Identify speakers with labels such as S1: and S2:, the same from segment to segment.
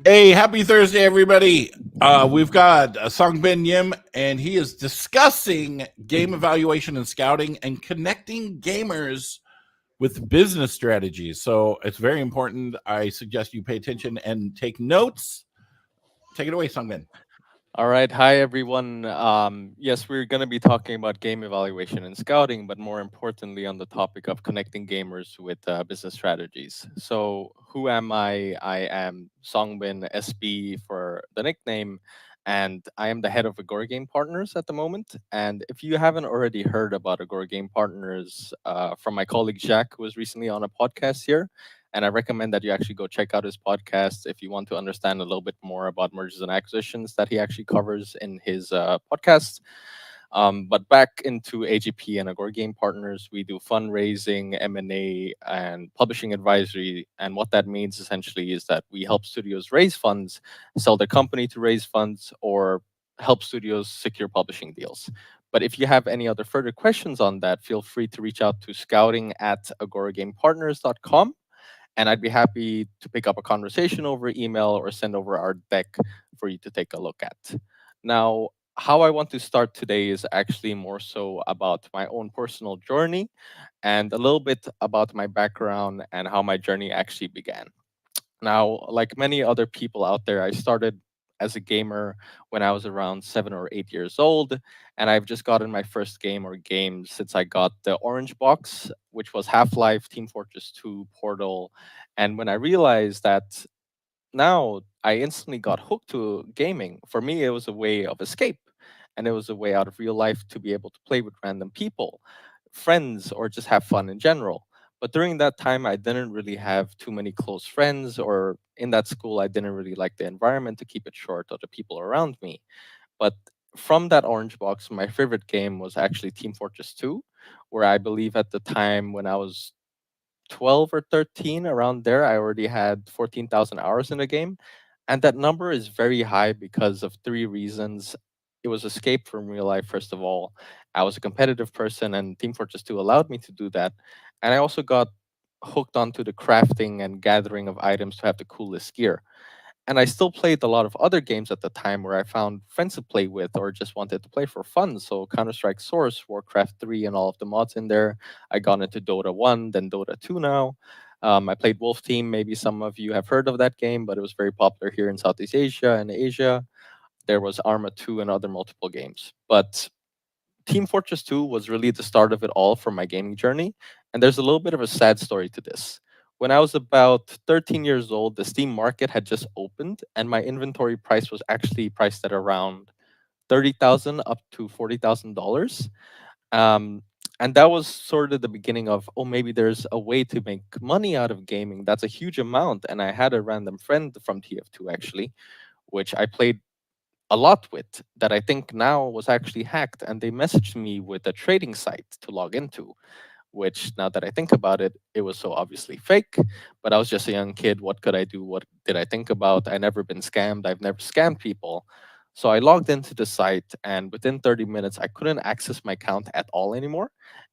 S1: Hey, happy Thursday, everybody. We've got Song Bin Yim, and he is discussing game evaluation and scouting and connecting gamers with business strategies. So it's very important. I suggest you pay attention and take notes. Take it away, Song Bin.
S2: All right. Hi, everyone. Yes, we're going to be talking about game evaluation and scouting, but more importantly, on the topic of connecting gamers with business strategies. So, who am I? I am Songbin SB for the nickname, and I am the head of Agora Game Partners at the moment. And if you haven't already heard about Agora Game Partners from my colleague Jacques, who was recently on a podcast here, and I recommend that you actually go check out his podcast if you want to understand a little bit more about mergers and acquisitions that he actually covers in his podcast. But back into AGP and Agora Game Partners, we do fundraising, M&A, and publishing advisory. And what that means essentially is that we help studios raise funds, sell their company to raise funds, or help studios secure publishing deals. But if you have any other further questions on that, feel free to reach out to scouting at agoragamepartners.com, and I'd be happy to pick up a conversation over email or send over our deck for you to take a look at. Now, how I want to start today is actually more so about my own personal journey and a little bit about my background and how my journey actually began. Now, like many other people out there, I started as a gamer when I was around 7 or 8 years old, and I've just gotten my first game or games since I got the orange box, which was Half Life, Team Fortress 2, Portal. And when I realized that now I instantly got hooked to gaming. For me, it was a way of escape, and it was a way out of real life to be able to play with random people, friends, or just have fun in general. But during that time, I didn't really have too many close friends, or in that school, I didn't really like the environment, to keep it short, or the people around me. But from that orange box, my favorite game was actually Team Fortress 2, where I believe at the time when I was 12 or 13, around there, I already had 14,000 hours in the game. And that number is very high because of three reasons. It was escape from real life, first of all. I was a competitive person, and Team Fortress 2 allowed me to do that. And I also got hooked onto the crafting and gathering of items to have the coolest gear. And I still played a lot of other games at the time where I found friends to play with or just wanted to play for fun. So Counter Strike Source, Warcraft 3, and all of the mods in there. I got into Dota 1, then Dota 2 now. I played Wolf Team. Maybe some of you have heard of that game, but it was very popular here in Southeast Asia and Asia. There was Arma 2 and other multiple games. But Team Fortress 2 was really the start of it all for my gaming journey, and there's a little bit of a sad story to this. When I was about 13 years old, the Steam market had just opened, and my inventory price was actually priced at around 30,000 up to $40,000. Um, and that was sort of the beginning of, oh, maybe there's a way to make money out of gaming. That's a huge amount. And I had a random friend from TF2 actually, which I played a lot with, that I think now was actually hacked, and they messaged me with a trading site to log into, which now that I think about it, it was so obviously fake. But I was just a young kid. What could I do? What did I think about? I never been scammed. I've never scammed people. So I logged into the site, and within 30 minutes, I couldn't access my account at all anymore.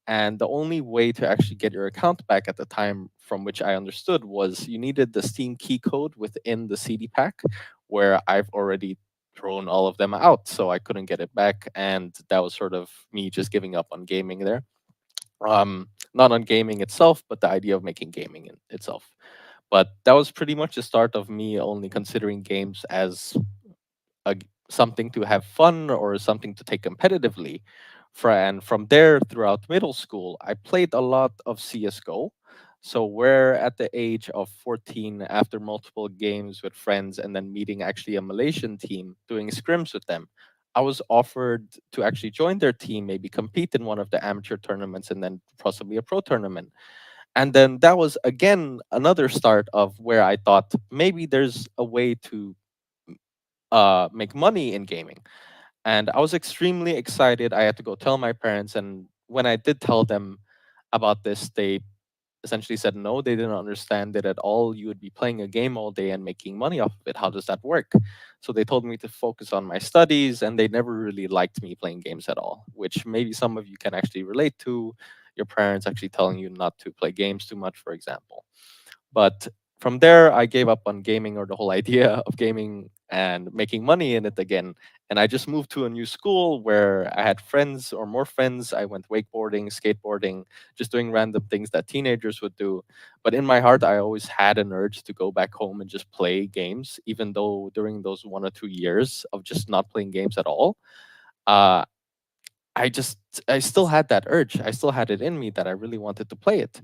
S2: And the only way to actually get your account back at the time, from which I understood, was you needed the Steam key code within the CD pack, where I've already thrown all of them out. So I couldn't get it back. And that was sort of me just giving up on gaming there. Not on gaming itself, but the idea of making gaming in itself. But that was pretty much the start of me only considering games as something to have fun or something to take competitively. And from there, throughout middle school, I played a lot of CSGO. So, where at the age of 14, after multiple games with friends and then meeting actually a Malaysian team, doing scrims with them, I was offered to actually join their team, maybe compete in one of the amateur tournaments and then possibly a pro tournament. And then that was again another start of where I thought maybe there's a way to make money in gaming. And I was extremely excited. I had to go tell my parents, and when I did tell them about this, they essentially said no, they didn't understand it at all. You would be playing a game all day and making money off of it. How does that work? So they told me to focus on my studies, and they never really liked me playing games at all, which maybe some of you can actually relate to. Your parents actually telling you not to play games too much, for example. But From there, I gave up on gaming or the whole idea of gaming and making money in it again. And I just moved to a new school where I had friends or more friends. I went wakeboarding, skateboarding, just doing random things that teenagers would do. But in my heart, I always had an urge to go back home and just play games, even though during those 1 or 2 years of just not playing games at all, uh, I just I still had that urge. I still had it in me that I really wanted to play it.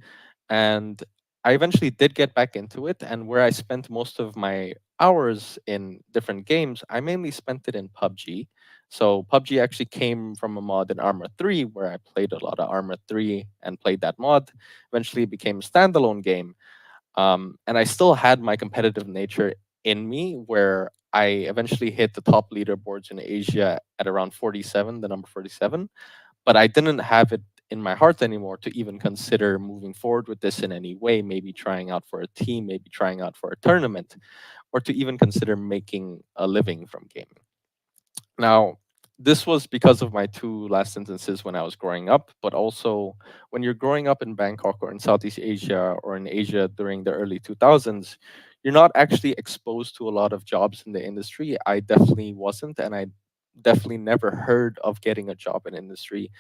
S2: And I eventually did get back into it, and where I spent most of my hours in different games, I mainly spent it in PUBG. So PUBG actually came from a mod in Arma 3 where I played a lot of Arma 3 and played that mod. Eventually it became a standalone game. And I still had my competitive nature in me where I eventually hit the top leaderboards in Asia at around 47, the number 47. But I didn't have it in my heart anymore to even consider moving forward with this in any way, maybe trying out for a team, maybe trying out for a tournament, or to even consider making a living from gaming. Now, this was because of my two last sentences when I was growing up, but also when you're growing up in Bangkok or in Southeast Asia or in Asia during the early 2000s, you're not actually exposed to a lot of jobs in the industry. I definitely wasn't, and I definitely never heard of getting a job in industry.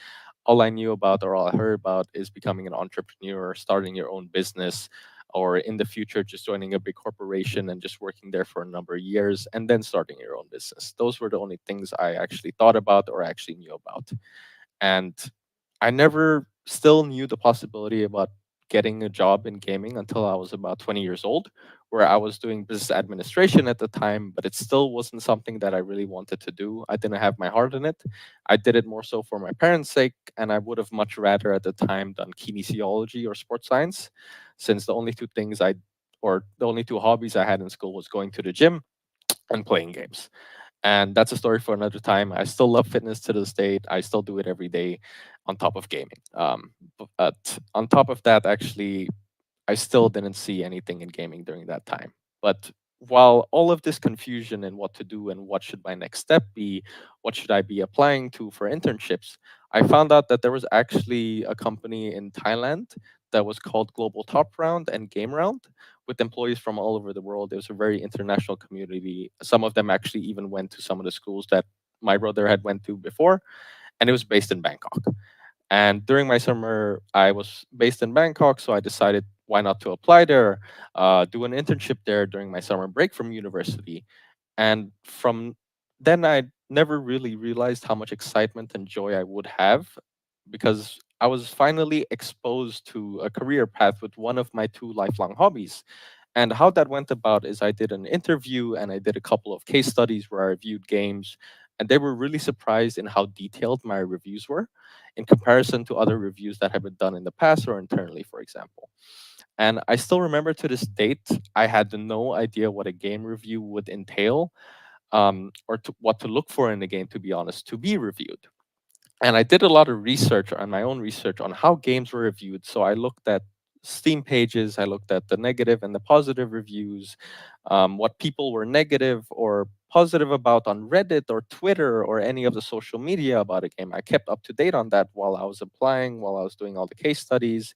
S2: All I knew about or all I heard about is becoming an entrepreneur, starting your own business, or in the future just joining a big corporation and just working there for a number of years and then starting your own business. Those were the only things I actually thought about or actually knew about. And I never still knew the possibility about getting a job in gaming until I was about 20 years old, where I was doing business administration at the time, but it still wasn't something that I really wanted to do. I didn't have my heart in it. I did it more so for my parents' sake, and I would have much rather at the time done kinesiology or sports science, since the only two things I or the only two hobbies I had in school was going to the gym and playing games. And that's a story for another time. I still love fitness to this day. I still do it every day on top of gaming. But on top of that, actually, I still didn't see anything in gaming during that time. But while all of this confusion and what to do and what should my next step be, what should I be applying to for internships, I found out that there was actually a company in Thailand that was called Global Top Round and Game Round with employees from all over the world. It was a very international community. Some of them actually even went to some of the schools that my brother had went to before, and it was based in Bangkok. And during my summer, I was based in Bangkok, so I decided why not to apply there, do an internship there during my summer break from university. And from then, I never really realized how much excitement and joy I would have because I was finally exposed to a career path with one of my two lifelong hobbies. And how that went about is I did an interview and I did a couple of case studies where I reviewed games, and they were really surprised in how detailed my reviews were in comparison to other reviews that have been done in the past or internally, for example. And I still remember to this date, I had no idea what a game review would entail, or what to look for in a game, to be honest, to be reviewed. And I did a lot of research on my own research on how games were reviewed. So I looked at Steam pages, I looked at the negative and the positive reviews, what people were negative or positive about on Reddit or Twitter or any of the social media about a game. I kept up to date on that while I was applying, while I was doing all the case studies.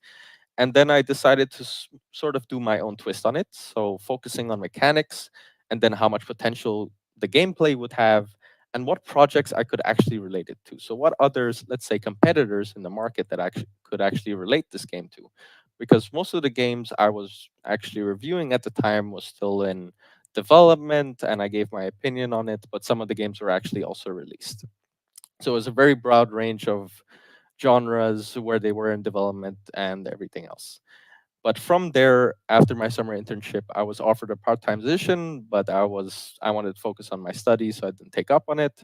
S2: And then I decided to sort of do my own twist on it. So focusing on mechanics and then how much potential the gameplay would have and what projects I could actually relate it to. So what others, let's say competitors in the market that actually could actually relate this game to. Because most of the games I was actually reviewing at the time was still in development and I gave my opinion on it, but some of the games were actually also released. So it was a very broad range of genres, where they were in development, and everything else. But from there, after my summer internship, I was offered a part-time position, but I wanted to focus on my studies, so I didn't take up on it.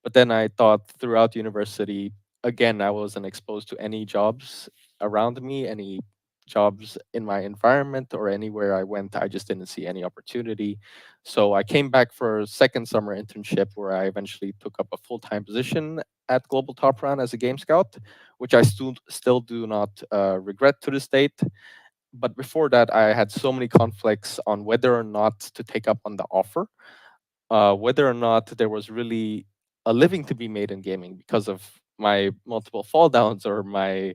S2: But then I thought throughout university, again, I wasn't exposed to any jobs around me, any jobs in my environment or anywhere I went. I just didn't see any opportunity. So I came back for a second summer internship where I eventually took up a full-time position at Global Top Run as a game scout, which I still do not regret to this date. But before that, I had so many conflicts on whether or not to take up on the offer, whether or not there was really a living to be made in gaming because of my multiple fall downs or my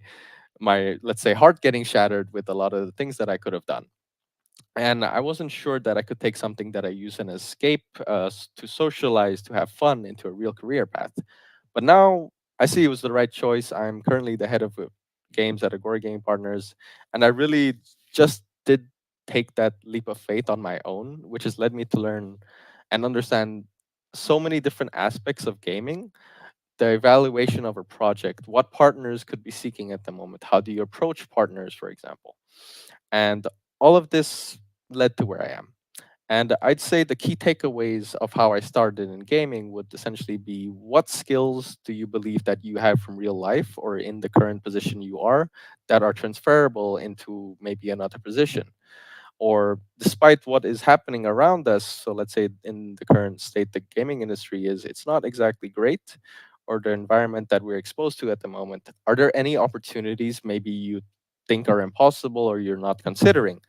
S2: let's say heart getting shattered with a lot of the things that I could have done. And I wasn't sure that I could take something that I use an escape to socialize, to have fun, into a real career path. But now I see it was the right choice. I'm currently the head of games at Agora Gaming Partners, and I really just did take that leap of faith on my own, which has led me to learn and understand so many different aspects of gaming, the evaluation of a project, what partners could be seeking at the moment, how do you approach partners, for example. And all of this led to where I am. And I'd say the key takeaways of how I started in gaming would essentially be, what skills do you believe that you have from real life or in the current position you are that are transferable into maybe another position? Or despite what is happening around us, so let's say in the current state the gaming industry is, it's not exactly great, or the environment that we're exposed to at the moment, are there any opportunities maybe you think are impossible or you're not considering?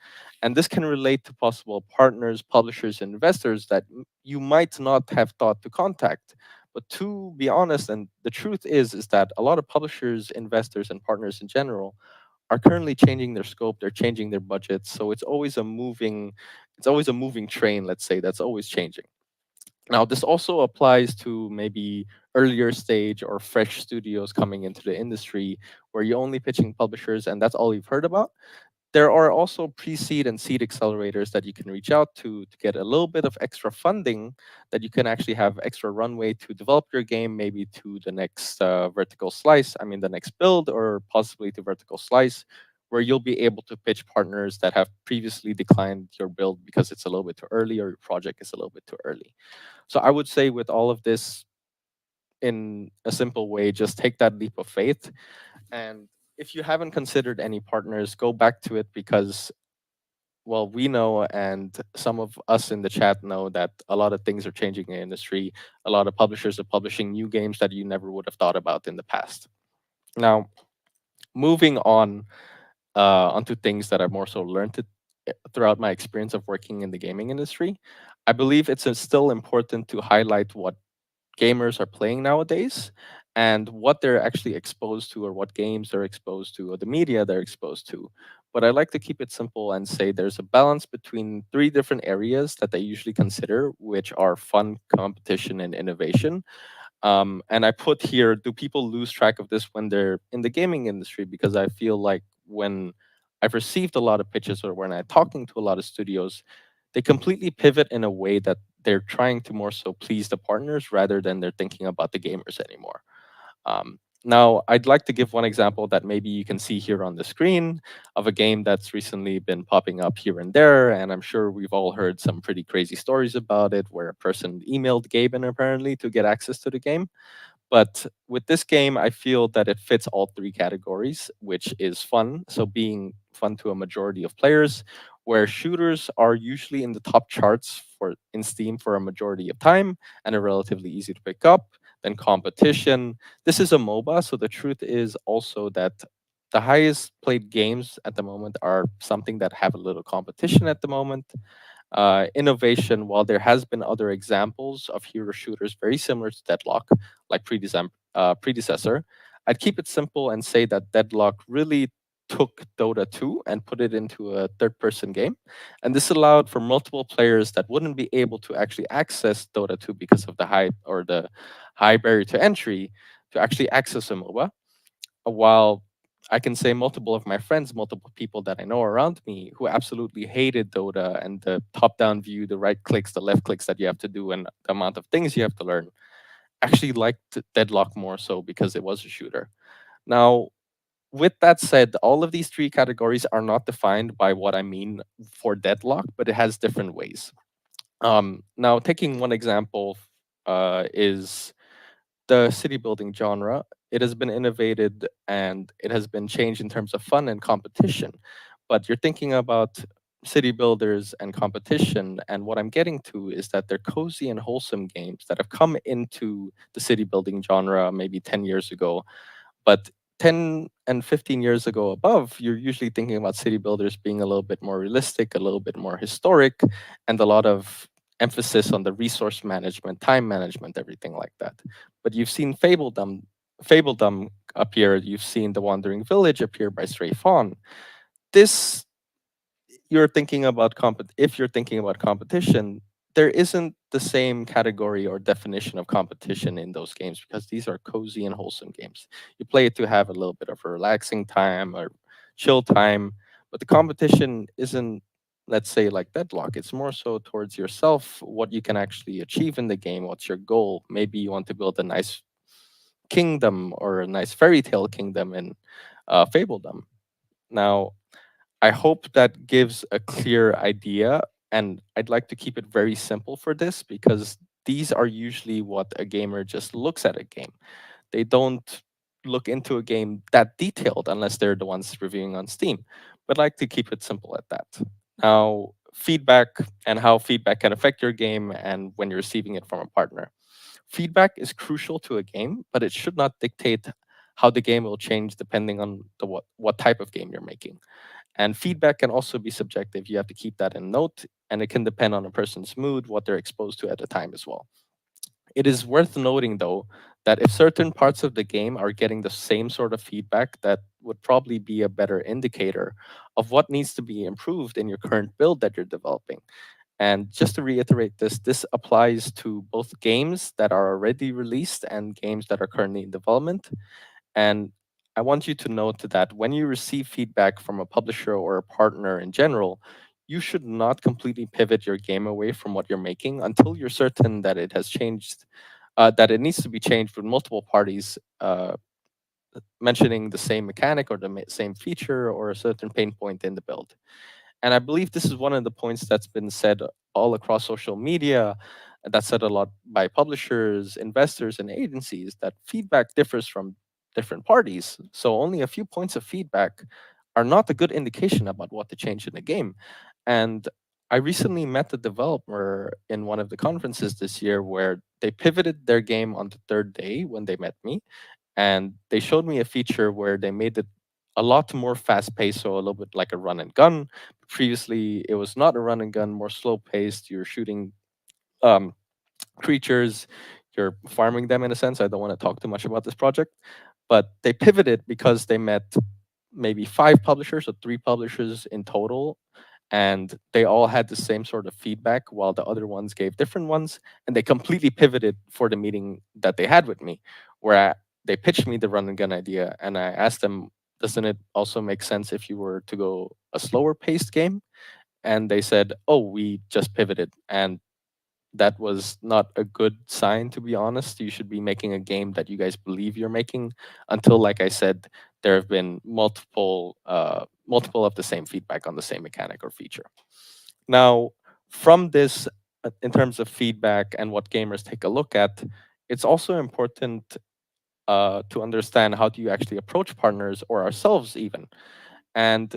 S2: And this can relate to possible partners, publishers, investors that you might not have thought to contact. But to be honest, and the truth is that a lot of publishers, investors, and partners in general are currently changing their scope, they're changing their budgets, so it's always a moving train, let's say, that's always changing. Now this also applies to maybe earlier stage or fresh studios coming into the industry, where you're only pitching publishers and that's all you've heard about. There are also pre-seed and seed accelerators that you can reach out to get a little bit of extra funding, that you can actually have extra runway to develop your game, maybe to the next vertical slice, I mean the next build, or possibly to vertical slice, where you'll be able to pitch partners that have previously declined your build because it's a little bit too early or your project is a little bit too early. So I would say with all of this, in a simple way, just take that leap of faith. And if you haven't considered any partners, go back to it, because, well, we know, and some of us in the chat know, that a lot of things are changing in the industry. A lot of publishers are publishing new games that you never would have thought about in the past. Now, moving on onto things that I've more so learned throughout my experience of working in the gaming industry, I believe it's still important to highlight what gamers are playing nowadays and what they're actually exposed to, or what games they're exposed to, or the media they're exposed to. But I like to keep it simple and say there's a balance between three different areas that they usually consider, which are fun, competition, and innovation. And I put here, do people lose track of this when they're in the gaming industry? Because I feel like when I've received a lot of pitches, or when I'm talking to a lot of studios, they completely pivot in a way that they're trying to more so please the partners rather than they're thinking about the gamers anymore. Now, I'd like to give one example that maybe you can see here on the screen, of a game that's recently been popping up here and there. And I'm sure we've all heard some pretty crazy stories about it, where a person emailed Gaben apparently to get access to the game. But with this game, I feel that it fits all three categories, which is fun. So being fun to a majority of players, where shooters are usually in the top charts for in Steam for a majority of time and are relatively easy to pick up. Then competition. This is a MOBA, so the truth is also that the highest played games at the moment are something that have a little competition at the moment. Innovation, while there has been other examples of hero shooters very similar to Deadlock, like predecessor, I'd keep it simple and say that Deadlock really took Dota 2 and put it into a third-person game. And this allowed for multiple players that wouldn't be able to actually access Dota 2 because of the high barrier to entry, to actually access a MOBA. While I can say multiple of my friends, multiple people that I know around me, who absolutely hated Dota and the top-down view, the right clicks, the left clicks that you have to do, and the amount of things you have to learn, actually liked Deadlock more so because it was a shooter. Now, with that said, all of these three categories are not defined by what I mean for Deadlock, but it has different ways. Now, taking one example is the city building genre. It has been innovated and it has been changed in terms of fun and competition. But you're thinking about city builders and competition, and what I'm getting to is that they're cozy and wholesome games that have come into the city building genre maybe 10 years ago. But 10 and 15 years ago above, you're usually thinking about city builders being a little bit more realistic, a little bit more historic, and a lot of emphasis on the resource management, time management, everything like that. But you've seen Fabledom appear, you've seen The Wandering Village appear by Stray Fawn. This you're thinking about if you're thinking about competition, there isn't the same category or definition of competition in those games because these are cozy and wholesome games. You play it to have a little bit of a relaxing time or chill time, but the competition isn't, let's say, like deadlock. It's more so towards yourself, what you can actually achieve in the game, what's your goal. Maybe you want to build a nice kingdom or a nice fairy tale kingdom in Fabledom. Now, I hope that gives a clear idea, and I'd like to keep it very simple for this because these are usually what a gamer just looks at a game. They don't look into a game that detailed unless they're the ones reviewing on Steam. But I like to keep it simple at that. Now, feedback and how feedback can affect your game and when you're receiving it from a partner. Feedback is crucial to a game, but it should not dictate how the game will change depending on what type of game you're making. And feedback can also be subjective. You have to keep that in note, and it can depend on a person's mood, what they're exposed to at the time as well. It is worth noting, though, that if certain parts of the game are getting the same sort of feedback, that would probably be a better indicator of what needs to be improved in your current build that you're developing. And just to reiterate this applies to both games that are already released and games that are currently in development. And I want you to note that when you receive feedback from a publisher or a partner in general, you should not completely pivot your game away from what you're making until you're certain that it has changed, that it needs to be changed with multiple parties mentioning the same mechanic or the same feature or a certain pain point in the build. And I believe this is one of the points that's been said all across social media, that's said a lot by publishers, investors, and agencies, that feedback differs from different parties. So only a few points of feedback are not a good indication about what to change in the game. And I recently met a developer in one of the conferences this year where they pivoted their game on the third day when they met me, and they showed me a feature where they made it a lot more fast paced, so a little bit like a run and gun. Previously, it was not a run and gun, more slow paced. You're shooting um, creatures, you're farming them in a sense. I don't want to talk too much about this project, but they pivoted because they met maybe five publishers or three publishers in total, and they all had the same sort of feedback while the other ones gave different ones, and they completely pivoted for the meeting that they had with me, where they pitched me the run and gun idea, and I asked them, doesn't it also make sense if you were to go a slower paced game? And they said, oh, we just pivoted. And that was not a good sign, to be honest. You should be making a game that you guys believe you're making until, like I said, there have been multiple of the same feedback on the same mechanic or feature. Now, from this, in terms of feedback and what gamers take a look at, it's also important to understand how do you actually approach partners or ourselves even. And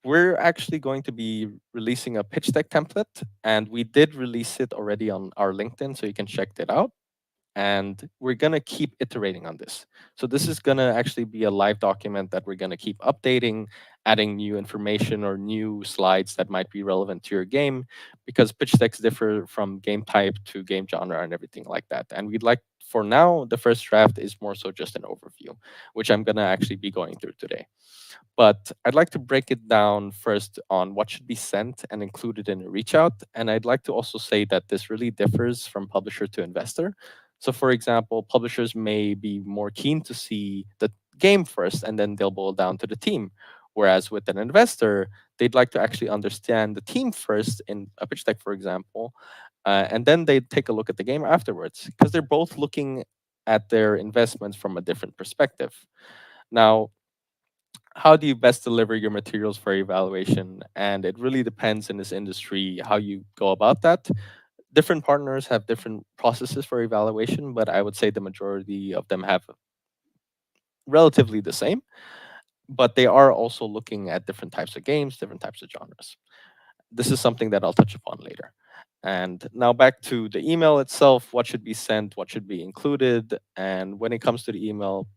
S2: we're actually going to be releasing a pitch deck template, and we did release it already on our LinkedIn, so you can check that out. And we're going to keep iterating on this. So this is going to actually be a live document that we're going to keep updating, adding new information or new slides that might be relevant to your game, because pitch decks differ from game type to game genre and everything like that. And we'd like, for now, the first draft is more so just an overview, which I'm going to actually be going through today. But I'd like to break it down first on what should be sent and included in a reach out. And I'd like to also say that this really differs from publisher to investor. So, for example, publishers may be more keen to see the game first and then they'll boil down to the team. Whereas with an investor, they'd like to actually understand the team first in a pitch deck, for example, and then they take a look at the game afterwards because they're both looking at their investments from a different perspective. Now, how do you best deliver your materials for evaluation? And it really depends in this industry how you go about that. Different partners have different processes for evaluation, but I would say the majority of them have relatively the same. But they are also looking at different types of games, different types of genres. This is something that I'll touch upon later. And now back to the email itself, what should be sent, what should be included. And when it comes to the email,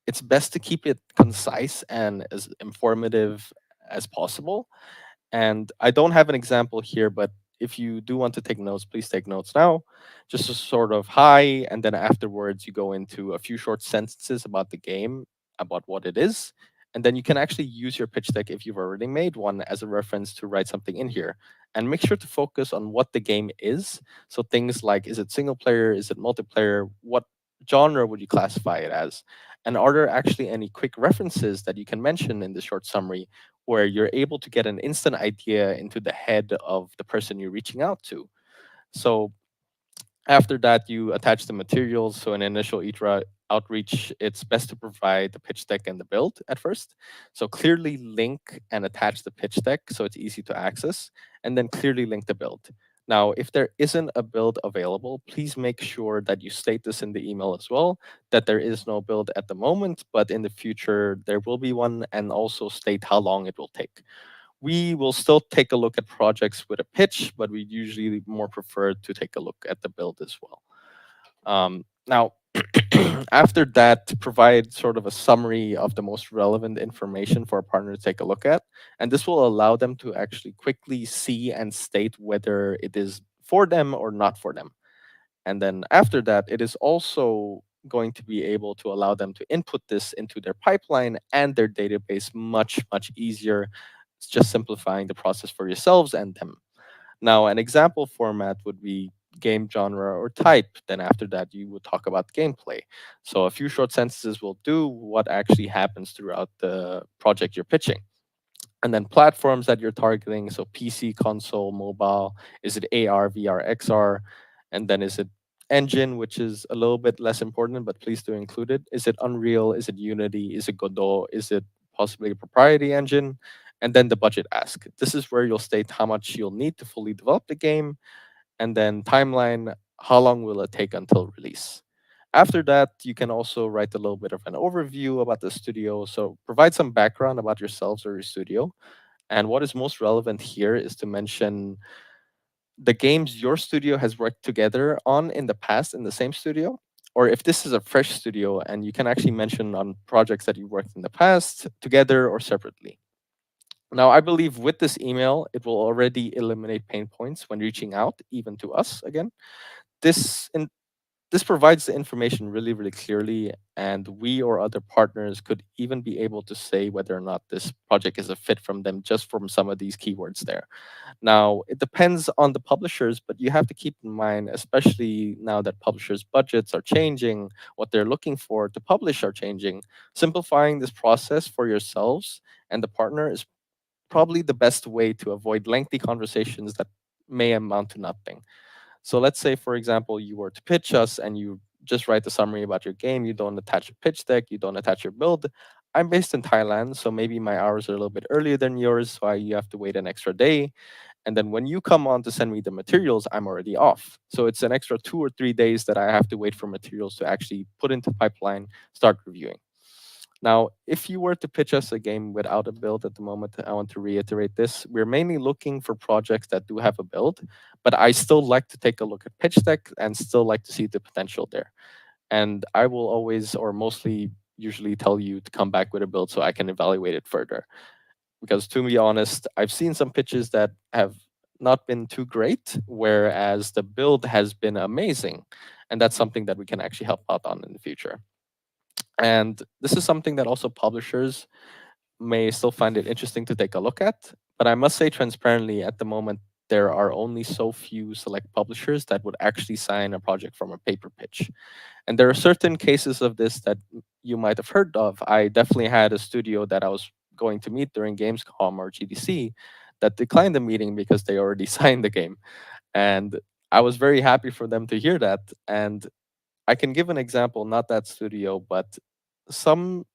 S2: it's best to keep it concise and as informative as possible. And I don't have an example here, but if you do want to take notes, please take notes now. Just a sort of hi, and then afterwards you go into a few short sentences about the game, about what it is, And then you can actually use your pitch deck if you've already made one as a reference to write something in here. And make sure to focus on what the game is. So things like, is it single player? Is it multiplayer? What genre would you classify it as? And are there actually any quick references that you can mention in the short summary where you're able to get an instant idea into the head of the person you're reaching out to? So after that, you attach the materials. So in initial outreach, it's best to provide the pitch deck and the build at first. So clearly link and attach the pitch deck so it's easy to access, and then clearly link the build. Now, if there isn't a build available, please make sure that you state this in the email as well, that there is no build at the moment, but in the future there will be one, and also state how long it will take. We will still take a look at projects with a pitch, but we usually more prefer to take a look at the build as well. Now, after that, provide sort of a summary of the most relevant information for a partner to take a look at. And this will allow them to actually quickly see and state whether it is for them or not for them. And then after that, it is also going to be able to allow them to input this into their pipeline and their database much, much easier. It's just simplifying the process for yourselves and them. Now, an example format would be game genre or type. Then after that, you would talk about gameplay. So a few short sentences will do what actually happens throughout the project you're pitching. And then platforms that you're targeting, so PC, console, mobile. Is it AR, VR, XR? And then is it engine, which is a little bit less important, but please do include it. Is it Unreal? Is it Unity? Is it Godot? Is it possibly a proprietary engine? And then the budget ask. This is where you'll state how much you'll need to fully develop the game, and then timeline, how long will it take until release. After that, you can also write a little bit of an overview about the studio. So provide some background about yourselves or your studio. And what is most relevant here is to mention the games your studio has worked together on in the past in the same studio. Or if this is a fresh studio, and you can actually mention on projects that you worked in the past together or separately. Now, I believe with this email, it will already eliminate pain points when reaching out, even to us again. This in, this provides the information really, really clearly, and we or other partners could even be able to say whether or not this project is a fit from them just from some of these keywords there. Now, it depends on the publishers, but you have to keep in mind, especially now that publishers' budgets are changing, what they're looking for to publish are changing. Simplifying this process for yourselves and the partner is probably the best way to avoid lengthy conversations that may amount to nothing. So let's say, for example, you were to pitch us and you just write a summary about your game. You don't attach a pitch deck. You don't attach your build. I'm based in Thailand, so maybe my hours are a little bit earlier than yours, so you have to wait an extra day. And then when you come on to send me the materials, I'm already off. So it's an extra 2 or 3 days that I have to wait for materials to actually put into pipeline, start reviewing. Now, if you were to pitch us a game without a build at the moment, I want to reiterate this. We're mainly looking for projects that do have a build, but I still like to take a look at pitch deck and still like to see the potential there. And I will always or mostly usually tell you to come back with a build so I can evaluate it further. Because to be honest, I've seen some pitches that have not been too great, whereas the build has been amazing. And that's something that we can actually help out on in the future. And this is something that also publishers may still find it interesting to take a look at. But I must say transparently, at the moment, there are only so few select publishers that would actually sign a project from a paper pitch. And there are certain cases of this that you might have heard of. I definitely had a studio that I was going to meet during Gamescom or GDC that declined the meeting because they already signed the game. And I was very happy for them to hear that. And I can give an example, not that studio, but some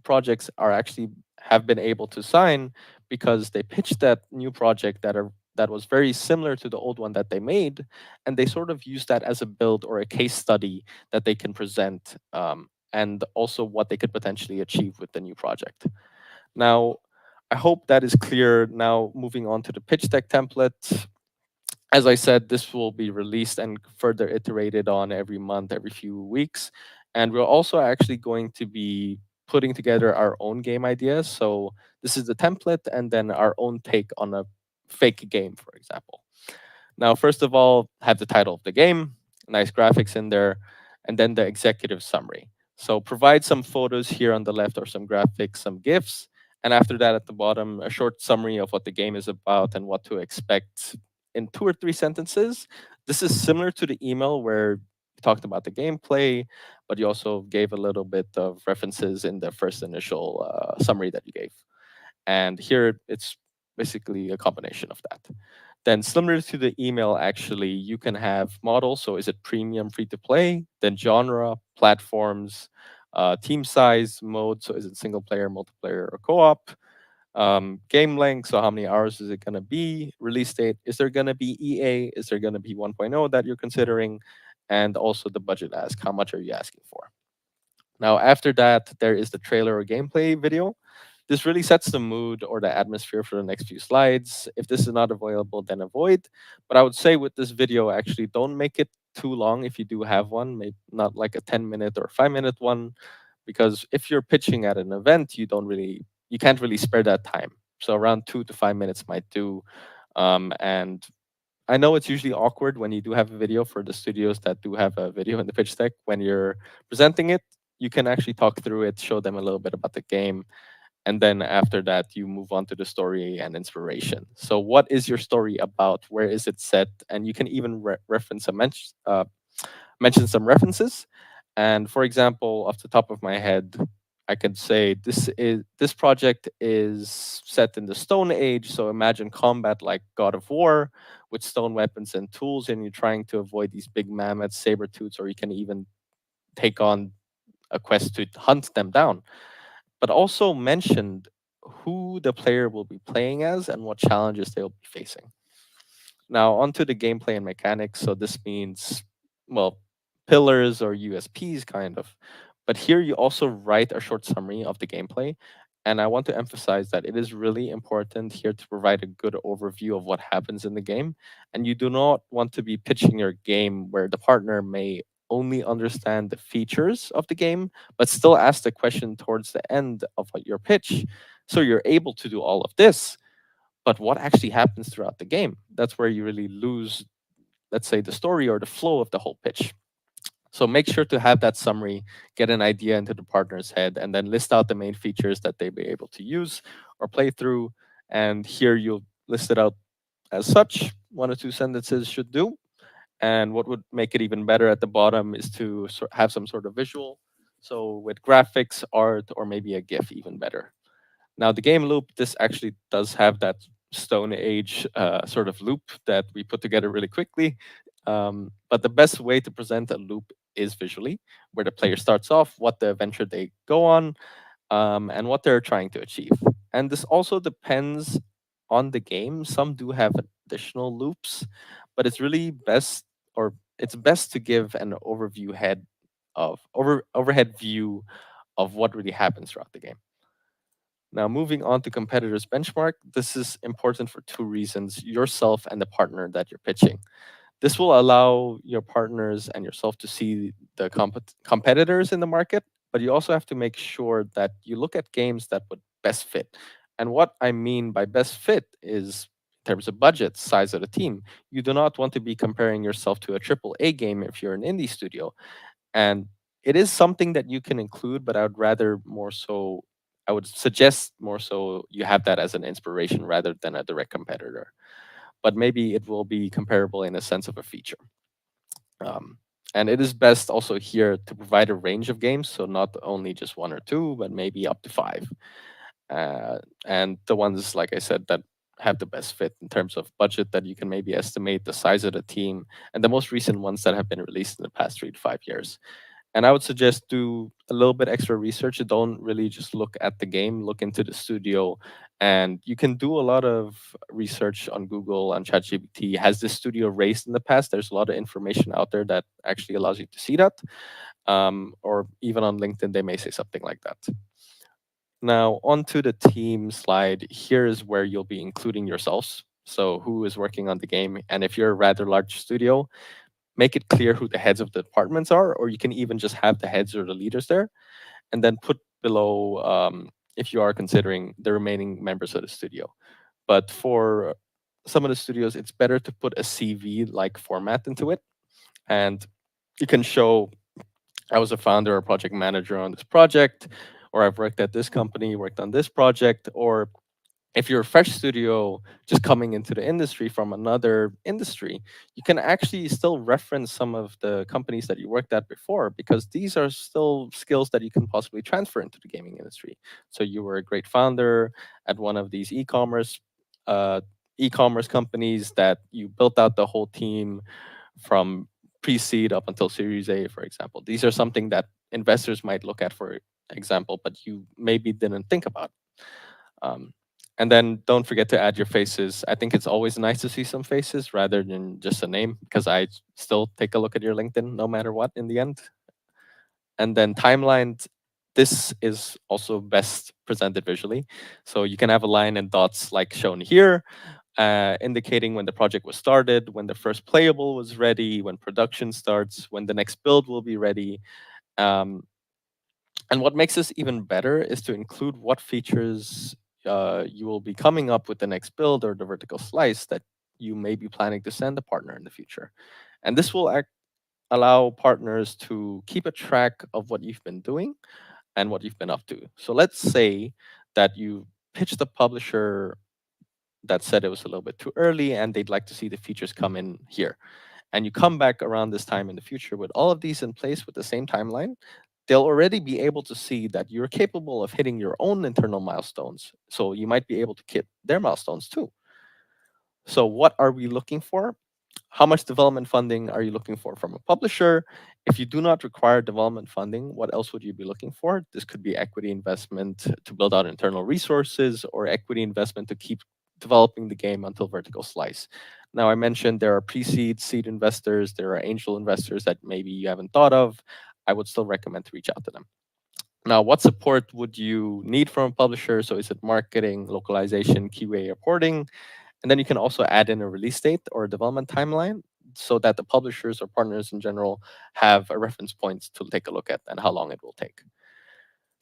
S2: projects are actually have been able to sign because they pitched that new project that was very similar to the old one that they made, and they sort of use that as a build or a case study that they can present, and also what they could potentially achieve with the new project. Now, I hope that is clear. Now, moving on to the pitch deck template. As I said, this will be released and further iterated on every month, every few weeks. And we're also actually going to be putting together our own game ideas. So this is the template and then our own take on a fake game, for example. Now, first of all, have the title of the game, nice graphics in there, and then the executive summary. So provide some photos here on the left or some graphics, some GIFs. And after that, at the bottom, a short summary of what the game is about and what to expect in 2 or 3 sentences. This is similar to the email where you talked about the gameplay, but you also gave a little bit of references in the first initial summary that you gave. And here it's basically a combination of that. Then similar to the email, actually, you can have models. So is it premium, free to play? Then genre, platforms, team size, mode. So is it single player, multiplayer, or co-op? Game length. So how many hours is it going to be? Release date. Is there going to be EA? Is there going to be 1.0 that you're considering? And also the budget ask. How much are you asking for? Now, after that, there is the trailer or gameplay video. This really sets the mood or the atmosphere for the next few slides. If this is not available, then avoid. But I would say with this video, actually, don't make it too long if you do have one, maybe not like a 10-minute or 5-minute one, because if you're pitching at an event, you can't really spare that time. So around 2 to 5 minutes might do. And I know it's usually awkward when you do have a video for the studios that do have a video in the pitch deck. When you're presenting it, you can actually talk through it, show them a little bit about the game, and then after that you move on to the story and inspiration. So what is your story about? Where is it set? And you can even reference mention some references. And for example, off the top of my head, I could say this project is set in the Stone Age. So imagine combat like God of War with stone weapons and tools, and you're trying to avoid these big mammoths, saber tooths, or you can even take on a quest to hunt them down. But also mentioned who the player will be playing as and what challenges they'll be facing. Now, onto the gameplay and mechanics. So this means, well, pillars or USPs, kind of. But here you also write a short summary of the gameplay. And I want to emphasize that it is really important here to provide a good overview of what happens in the game. And you do not want to be pitching your game where the partner may only understand the features of the game, but still ask the question towards the end of your pitch. So you're able to do all of this, but what actually happens throughout the game? That's where you really lose, let's say, the story or the flow of the whole pitch. So make sure to have that summary, get an idea into the partner's head, and then list out the main features that they be able to use or play through. And here you'll list it out as such. 1 or 2 sentences should do. And what would make it even better at the bottom is to have some sort of visual. So with graphics, art, or maybe a GIF, even better. Now, the game loop, this actually does have that Stone Age sort of loop that we put together really quickly. But the best way to present a loop is visually, where the player starts off, what the adventure they go on, and what they're trying to achieve. And this also depends on the game. Some do have additional loops, but it's really best, or it's best to give an overhead view of what really happens throughout the game. Now, moving on to competitors benchmark, this is important for 2 reasons: yourself and the partner that you're pitching. This will allow your partners and yourself to see the competitors in the market, but you also have to make sure that you look at games that would best fit. And what I mean by best fit is in terms of budget, size of the team. You do not want to be comparing yourself to a triple A game if you're an indie studio. And it is something that you can include, but I would suggest more so you have that as an inspiration rather than a direct competitor. But maybe it will be comparable in a sense of a feature. Um, and it is best also here to provide a range of games, so not only just 1 or 2, but maybe up to 5. And the ones, like I said, that have the best fit in terms of budget that you can maybe estimate, the size of the team, and the most recent ones that have been released in the past 3 to 5 years. And I would suggest do a little bit extra research. Don't really just look at the game, look into the studio. And you can do a lot of research on Google and ChatGPT. Has this studio raced in the past? There's a lot of information out there that actually allows you to see that. Or even on LinkedIn, they may say something like that. Now, onto the team slide. Here is where you'll be including yourselves. So, who is working on the game? And if you're a rather large studio, make it clear who the heads of the departments are, or you can even just have the heads or the leaders there, and then put below if you are considering the remaining members of the studio. But for some of the studios, it's better to put a CV like format into it, and you can show I was a founder or project manager on this project, or I've worked at this company, worked on this project, or if you're a fresh studio just coming into the industry from another industry, you can actually still reference some of the companies that you worked at before, because these are still skills that you can possibly transfer into the gaming industry. So you were a great founder at one of these uh, e-commerce companies that you built out the whole team from pre-seed up until Series A, for example. These are something that investors might look at, for example, but you maybe didn't think about. Um, and then don't forget to add your faces. I think it's always nice to see some faces rather than just a name, because I still take a look at your LinkedIn no matter what in the end. And then timelines. This is also best presented visually. So you can have a line and dots like shown here, indicating when the project was started, when the first playable was ready, when production starts, when the next build will be ready. Um, and what makes this even better is to include what features you will be coming up with the next build or the vertical slice that you may be planning to send a partner in the future. And this will allow partners to keep a track of what you've been doing and what you've been up to. So let's say that you pitched a publisher that said it was a little bit too early and they'd like to see the features come in here, and you come back around this time in the future with all of these in place with the same timeline, they'll already be able to see that you're capable of hitting your own internal milestones. So you might be able to hit their milestones too. So, what are we looking for? How much development funding are you looking for from a publisher? If you do not require development funding, what else would you be looking for? This could be equity investment to build out internal resources, or equity investment to keep developing the game until vertical slice. Now, I mentioned there are pre seed, seed investors, there are angel investors that maybe you haven't thought of. I would still recommend to reach out to them. Now, what support would you need from a publisher? So, is it marketing, localization, QA reporting? And then you can also add in a release date or a development timeline, so that the publishers or partners in general have a reference point to take a look at and how long it will take.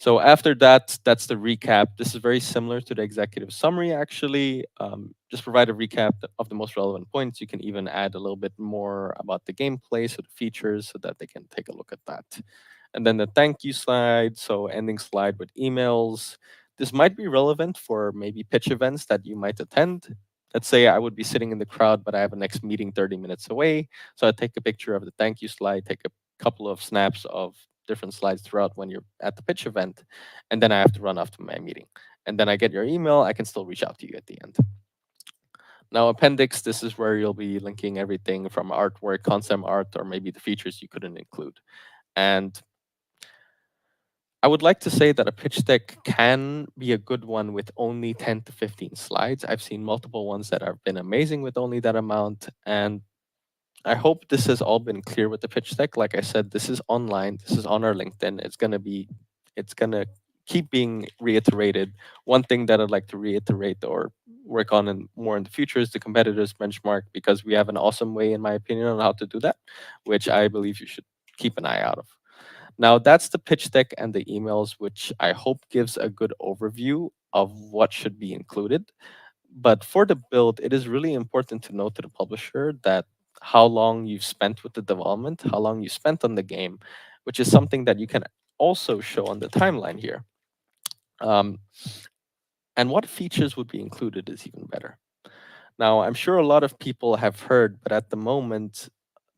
S2: So after that, that's the recap. This is very similar to the executive summary, actually. Just provide a recap of the most relevant points. You can even add a little bit more about the gameplay, so the features, so that they can take a look at that. And then the thank you slide, so ending slide with emails. This might be relevant for maybe pitch events that you might attend. Let's say I would be sitting in the crowd, but I have a next meeting 30 minutes away. So I take a picture of the thank you slide, take a couple of snaps of different slides throughout when you're at the pitch event, and then I have to run off to my meeting. And then I get your email, I can still reach out to you at the end. Now, appendix, this is where you'll be linking everything from artwork, concept art, or maybe the features you couldn't include. And I would like to say that a pitch deck can be a good one with only 10 to 15 slides. I've seen multiple ones that have been amazing with only that amount. And I hope this has all been clear with the pitch deck. Like I said, this is online. This is on our LinkedIn. It's gonna keep being reiterated. One thing that I'd like to reiterate or work on more in the future is the competitors benchmark, because we have an awesome way, in my opinion, on how to do that, which I believe you should keep an eye out of. Now that's the pitch deck and the emails, which I hope gives a good overview of what should be included. But for the build, it is really important to note to the publisher that how long you've spent with the development, how long you spent on the game, which is something that you can also show on the timeline here. Um, and what features would be included is even better. Now, I'm sure a lot of people have heard, but at the moment,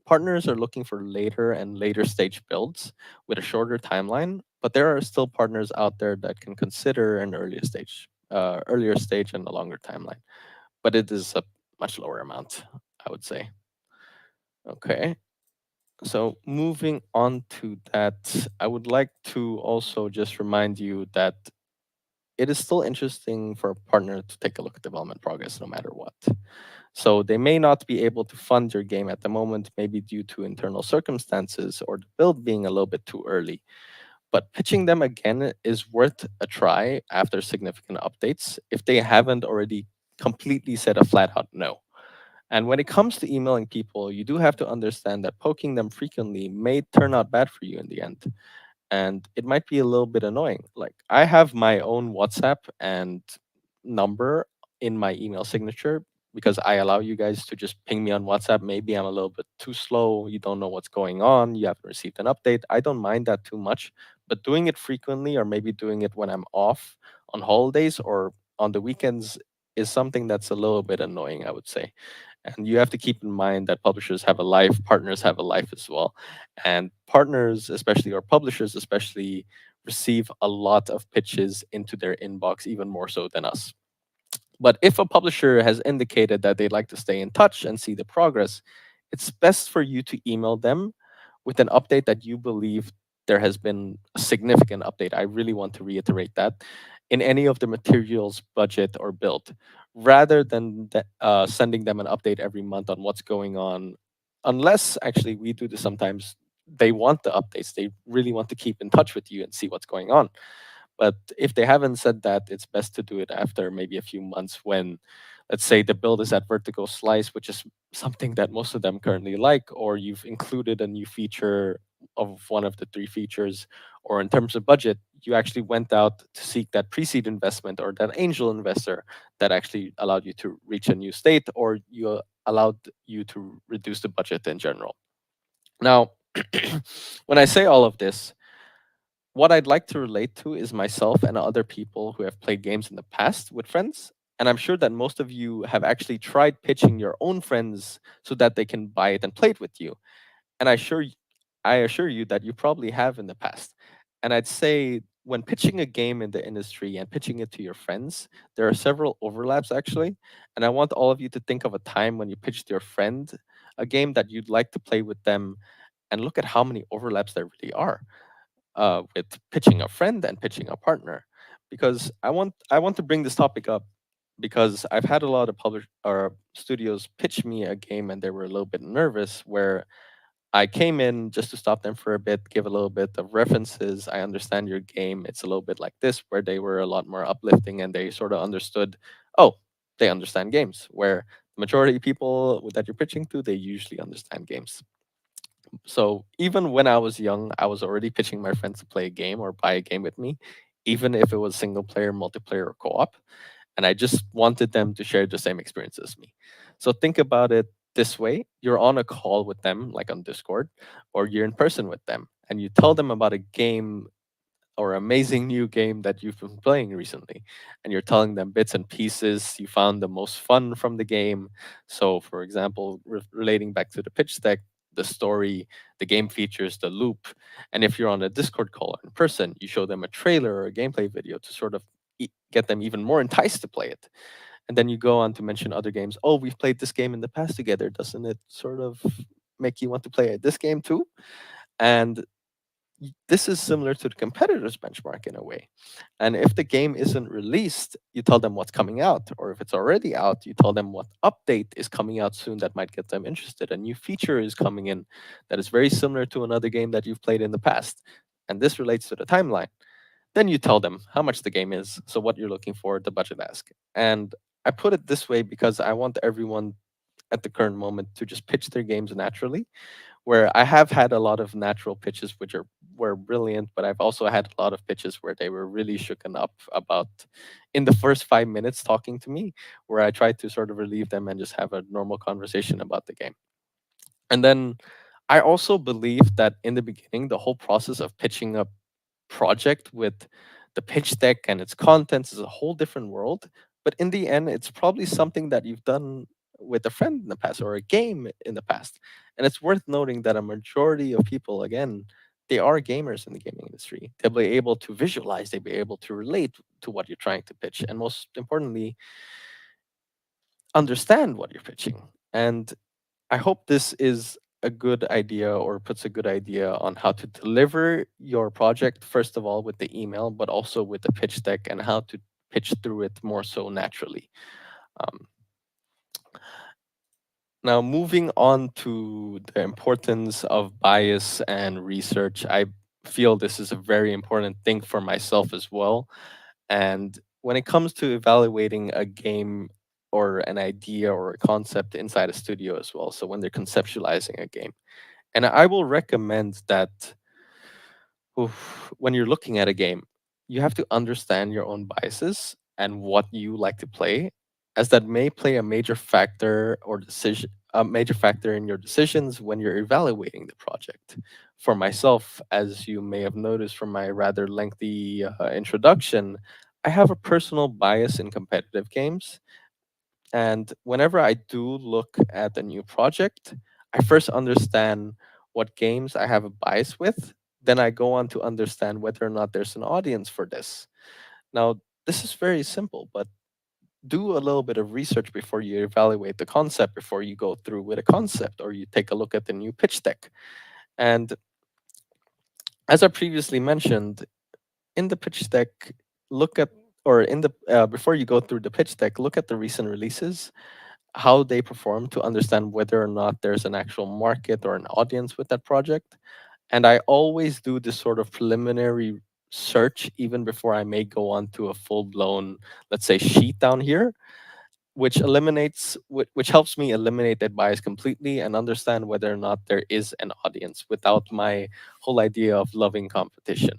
S2: partners are looking for later and later stage builds with a shorter timeline, but there are still partners out there that can consider an earlier stage and a longer timeline. But it is a much lower amount, I would say. Okay. So moving on to that, I would like to also just remind you that it is still interesting for a partner to take a look at development progress no matter what. So they may not be able to fund your game at the moment, maybe due to internal circumstances or the build being a little bit too early. But pitching them again is worth a try after significant updates if they haven't already completely said a flat out no. And when it comes to emailing people, you do have to understand that poking them frequently may turn out bad for you in the end. And it might be a little bit annoying. Like, I have my own WhatsApp and number in my email signature because I allow you guys to just ping me on WhatsApp. Maybe I'm a little bit too slow. You don't know what's going on. You haven't received an update. I don't mind that too much. But doing it frequently, or maybe doing it when I'm off on holidays or on the weekends, is something that's a little bit annoying, I would say. And you have to keep in mind that publishers have a life, partners have a life as well. And partners, especially, or publishers especially, receive a lot of pitches into their inbox, even more so than us. But if a publisher has indicated that they'd like to stay in touch and see the progress, it's best for you to email them with an update that you believe there has been a significant update. I really want to reiterate that in any of the materials, budget, or build, rather than sending them an update every month on what's going on. Unless actually we do this sometimes, they want the updates. They really want to keep in touch with you and see what's going on. But if they haven't said that, it's best to do it after maybe a few months when, let's say, the build is at vertical slice, which is something that most of them currently like, or you've included a new feature of one of the three features, or in terms of budget, you actually went out to seek that pre-seed investment or that angel investor that actually allowed you to reach a new state, or you allowed you to reduce the budget in general. Now, when I say all of this, what I'd like to relate to is myself and other people who have played games in the past with friends. And I'm sure that most of you have actually tried pitching your own friends so that they can buy it and play it with you. And I assure you that you probably have in the past. And I'd say when pitching a game in the industry and pitching it to your friends, there are several overlaps actually. And I want all of you to think of a time when you pitched your friend a game that you'd like to play with them, and look at how many overlaps there really are with pitching a friend and pitching a partner. Because I want to bring this topic up because I've had a lot of publish or studios pitch me a game and they were a little bit nervous, where I came in just to stop them for a bit, give a little bit of references. I understand your game. It's a little bit like this, where they were a lot more uplifting and they sort of understood, oh, they understand games. Where the majority of people that you're pitching to, they usually understand games. So even when I was young, I was already pitching my friends to play a game or buy a game with me, even if it was single player, multiplayer, or co op. And I just wanted them to share the same experience as me. So think about it this way: you're on a call with them, like on Discord, or you're in person with them, and you tell them about a game or amazing new game that you've been playing recently, and you're telling them bits and pieces you found the most fun from the game. So for example, relating back to the pitch deck, the story, the game features, the loop. And if you're on a Discord call in person, you show them a trailer or a gameplay video to sort of get them even more enticed to play it. And then you go on to mention other games. Oh, we've played this game in the past together. Doesn't it sort of make you want to play this game too? And this is similar to the competitor's benchmark in a way. And if the game isn't released, you tell them what's coming out. Or if it's already out, you tell them what update is coming out soon that might get them interested. A new feature is coming in that is very similar to another game that you've played in the past. And this relates to the timeline. Then you tell them how much the game is, so what you're looking for, the budget ask. And I put it this way because I want everyone at the current moment to just pitch their games naturally, where I have had a lot of natural pitches which are were brilliant, but I've also had a lot of pitches where they were really shooken up about in the first 5 minutes talking to me, where I tried to sort of relieve them and just have a normal conversation about the game. And then I also believe that in the beginning, the whole process of pitching a project with the pitch deck and its contents is a whole different world. But in the end, it's probably something that you've done with a friend in the past or a game in the past. And it's worth noting that a majority of people, again, they are gamers in the gaming industry. They'll be able to visualize, they'll be able to relate to what you're trying to pitch. And most importantly, understand what you're pitching. And I hope this is a good idea or puts a good idea on how to deliver your project, first of all, with the email, but also with the pitch deck and how to pitch through it more so naturally. Um, Now, moving on to the importance of bias and research, I feel this is a very important thing for myself as well. And when it comes to evaluating a game or an idea or a concept inside a studio as well, so when they're conceptualizing a game, and I will recommend that when you're looking at a game, you have to understand your own biases and what you like to play. as that may play a major factor in your decisions when you're evaluating the project. For myself, as you may have noticed from my rather lengthy introduction, I have a personal bias in competitive games, and whenever I do look at a new project, I first understand what games I have a bias with. Then I go on to understand whether or not there's an audience for this. Now, this is very simple, but do a little bit of research before you evaluate the concept, before you go through with a concept or you take a look at the new pitch deck. And as I previously mentioned, in the pitch deck, look at or in the before you go through the pitch deck, look at the recent releases, how they perform to understand whether or not there's an actual market or an audience with that project. And I always do this sort of preliminary search even before I may go on to a full blown, let's say, sheet down here, which helps me eliminate that bias completely and understand whether or not there is an audience without my whole idea of loving competition.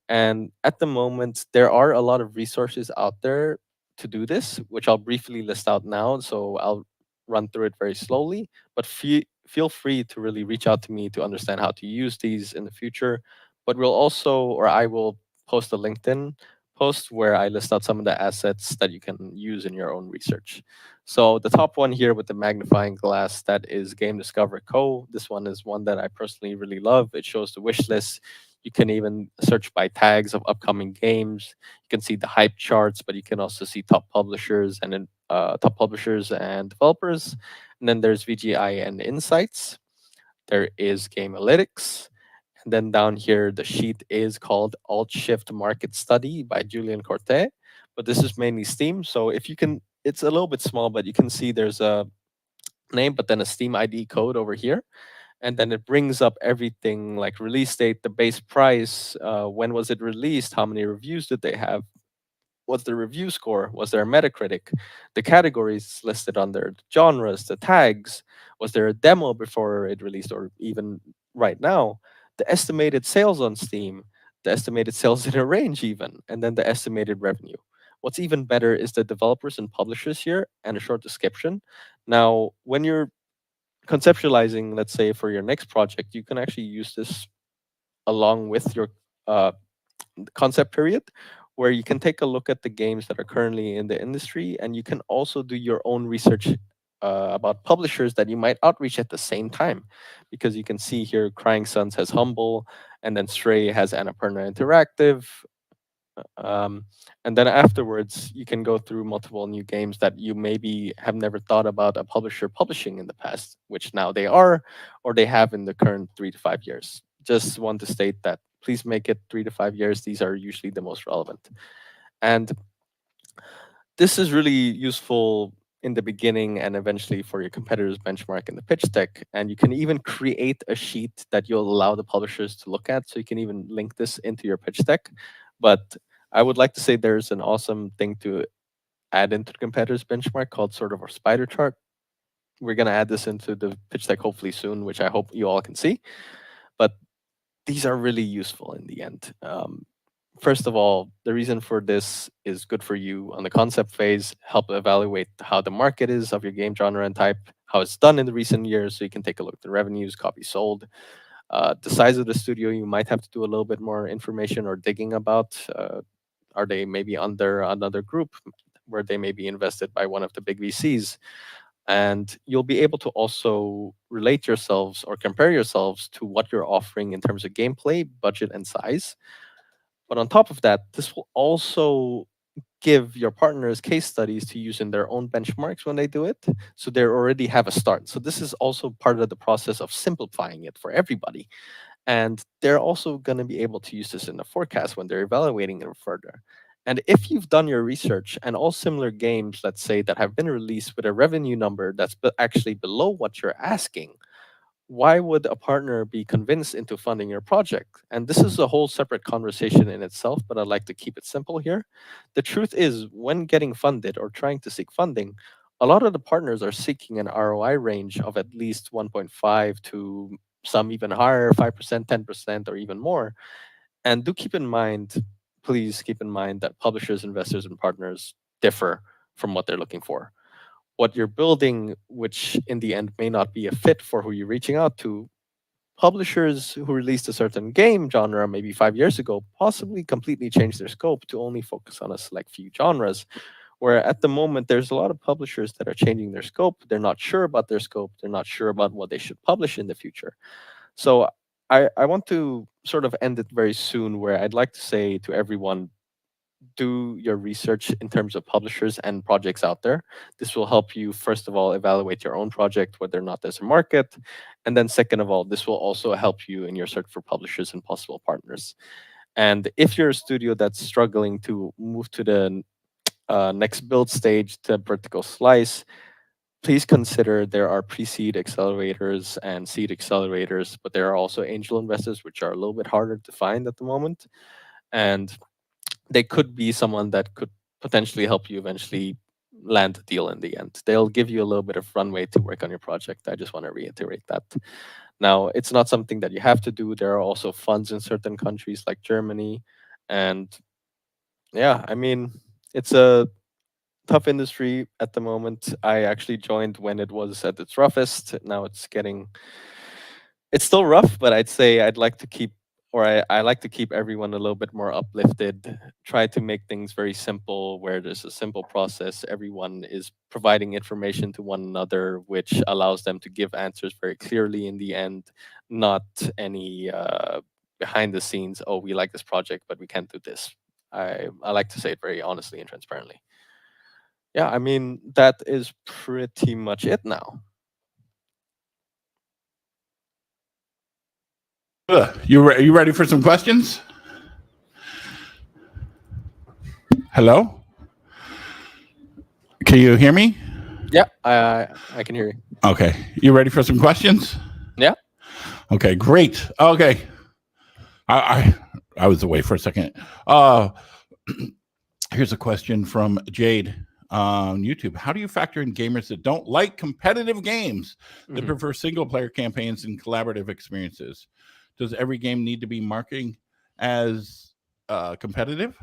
S2: And at the moment there are a lot of resources out there to do this, which I'll briefly list out now, so I'll run through it very slowly, but feel free to really reach out to me to understand how to use these in the future. But I will post a LinkedIn post where I list out some of the assets that you can use in your own research. So the top one here with the magnifying glass, that is Game Discover Co. This one is one that I personally really love. It shows the wish list. You can even search by tags of upcoming games. You can see the hype charts, but you can also see top publishers and developers. And then there's VGI and Insights. There is Game Analytics, and then down here, the sheet is called Alt Shift Market Study by Julian Corte. But this is mainly Steam. So if you can, it's a little bit small, but you can see there's a name, but then a Steam ID code over here. And then it brings up everything like release date, the base price, when was it released, how many reviews did they have, what's the review score? Was there a Metacritic? The categories listed on there, the genres, the tags. Was there a demo before it released, or even right now? The estimated sales on Steam, the estimated sales in a range, even, and then the estimated revenue. What's even better is the developers and publishers here and a short description. Now, when you're conceptualizing, let's say for your next project, you can actually use this along with your uh, concept period, where you can take a look at the games that are currently in the industry, and you can also do your own research about publishers that you might outreach at the same time, because you can see here Crying Suns has Humble, and then Stray has Annapurna Interactive, um, and then afterwards you can go through multiple new games that you maybe have never thought about a publisher publishing in the past, which now they are, or they have in the current 3 to 5 years. Just want to state that please make it 3 to 5 years. These are usually the most relevant. And this is really useful in the beginning and eventually for your competitors benchmark in the pitch deck. And you can even create a sheet that you'll allow the publishers to look at. So you can even link this into your pitch deck. But I would like to say there's an awesome thing to add into the competitors benchmark called sort of a spider chart. We're going to add this into the pitch deck hopefully soon, which I hope you all can see. But these are really useful in the end. First of all, the reason for this is good for you on the concept phase, help evaluate how the market is of your game genre and type, how it's done in the recent years, so you can take a look at the revenues, copies sold, the size of the studio. You might have to do a little bit more information or digging about. Are they maybe under another group where they may be invested by one of the big VCs? And you'll be able to also relate yourselves or compare yourselves to what you're offering in terms of gameplay, budget, and size. But on top of that, this will also give your partners case studies to use in their own benchmarks when they do it. So they already have a start. So this is also part of the process of simplifying it for everybody. And they're also going to be able to use this in the forecast when they're evaluating it further. And if you've done your research and all similar games, let's say, that have been released with a revenue number that's actually below what you're asking, why would a partner be convinced into funding your project? And this is a whole separate conversation in itself, but I'd like to keep it simple here. The truth is, when getting funded or trying to seek funding, a lot of the partners are seeking an ROI range of at least 1.5 to some even higher, 5%, 10%, or even more. And do keep in mind, please keep in mind that publishers, investors, and partners differ from what they're looking for. what you're building, which in the end may not be a fit for who you're reaching out to. Publishers who released a certain game genre maybe 5 years ago possibly completely changed their scope to only focus on a select few genres. Where at the moment, there's a lot of publishers that are changing their scope. They're not sure about their scope. They're not sure about what they should publish in the future. So I want to sort of end it very soon where I'd like to say to everyone, do your research in terms of publishers and projects out there. This will help you, first of all, evaluate your own project, whether or not there's a market. And then, second of all, this will also help you in your search for publishers and possible partners. And if you're a studio that's struggling to move to the next build stage, the vertical slice, please consider there are pre-seed accelerators and seed accelerators, but there are also angel investors, which are a little bit harder to find at the moment. And they could be someone that could potentially help you eventually land a deal in the end. They'll give you a little bit of runway to work on your project. I just want to reiterate that. Now, it's not something that you have to do. There are also funds in certain countries like Germany. And yeah, I mean, it's a tough industry at the moment. I actually joined when it was at its roughest. Now it's still rough, but I'd say I'd like to keep, or I like to keep everyone a little bit more uplifted. Try to make things very simple, where there's a simple process. Everyone is providing information to one another, which allows them to give answers very clearly in the end, not any behind the scenes. Oh, we like this project, but we can't do this. I like to say it very honestly and transparently. Yeah, I mean, that is pretty much it now.
S1: You ready for some questions? Hello? Can you hear me?
S2: Yeah, I can hear you.
S1: Okay. You ready for some questions?
S2: Yeah.
S1: Okay, great. Okay. I I was away for a second. Here's a question from Jade on YouTube. How do you factor in gamers that don't like competitive games, that
S2: Mhm.
S1: prefer single player campaigns and collaborative experiences? Does every game need to be marketing as competitive?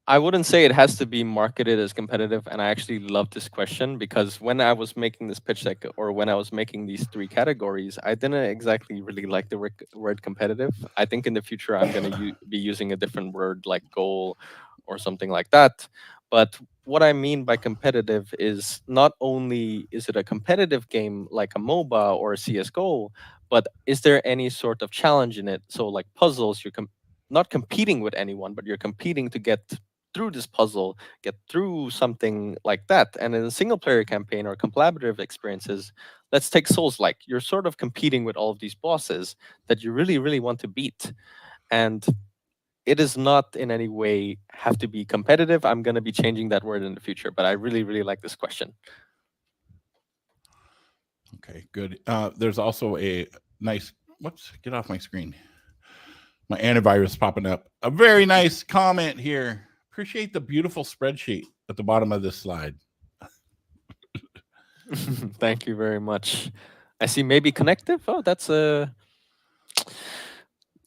S2: I wouldn't say it has to be marketed as competitive, and I actually love this question because when I was making this pitch deck, or when I was making these three categories, I didn't exactly really like the word competitive. I think in the future I'm going to be using a different word like goal or something like that. But what I mean by competitive is not only is it a competitive game like a MOBA or a CS:GO, but is there any sort of challenge in it? So like puzzles, you're not competing with anyone, but you're competing to get through this puzzle, get through something like that. And in a single player campaign or collaborative experiences, let's take Souls like, you're sort of competing with all of these bosses that you really, really want to beat. And it is not in any way have to be competitive. I'm going to be changing that word in the future, but I really, really like this question.
S1: Okay, good. There's also a nice, whoops, get off my screen. My antivirus popping up. A very nice comment here. Appreciate the beautiful spreadsheet at the bottom of this slide.
S2: Thank you very much. I see maybe connective. Oh, that's a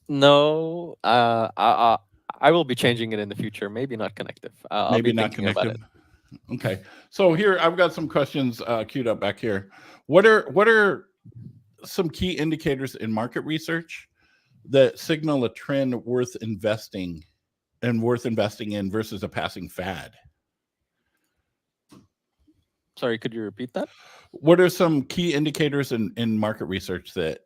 S2: no. I will be changing it in the future. Maybe not connective. I'll be
S1: Maybe not
S2: thinking about
S1: connective.
S2: it.
S1: Okay. So here I've got some questions queued up back here. What are some key indicators in market research that signal a trend worth investing in versus a passing fad?
S2: Sorry, could you repeat that?
S1: What are some key indicators in market research that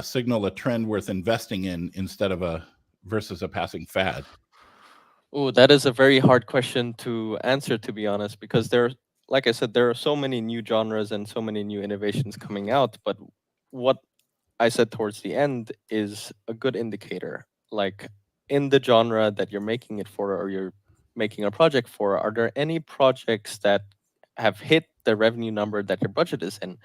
S1: signal a trend worth investing in instead of a versus a passing fad?
S2: Oh, that is a very hard question to answer, to be honest, because like I said, there are so many new genres and so many new innovations coming out. But what I said towards the end is a good indicator. Like in the genre that you're making it for, or you're making a project for, are there any projects that have hit the revenue number that your budget is in?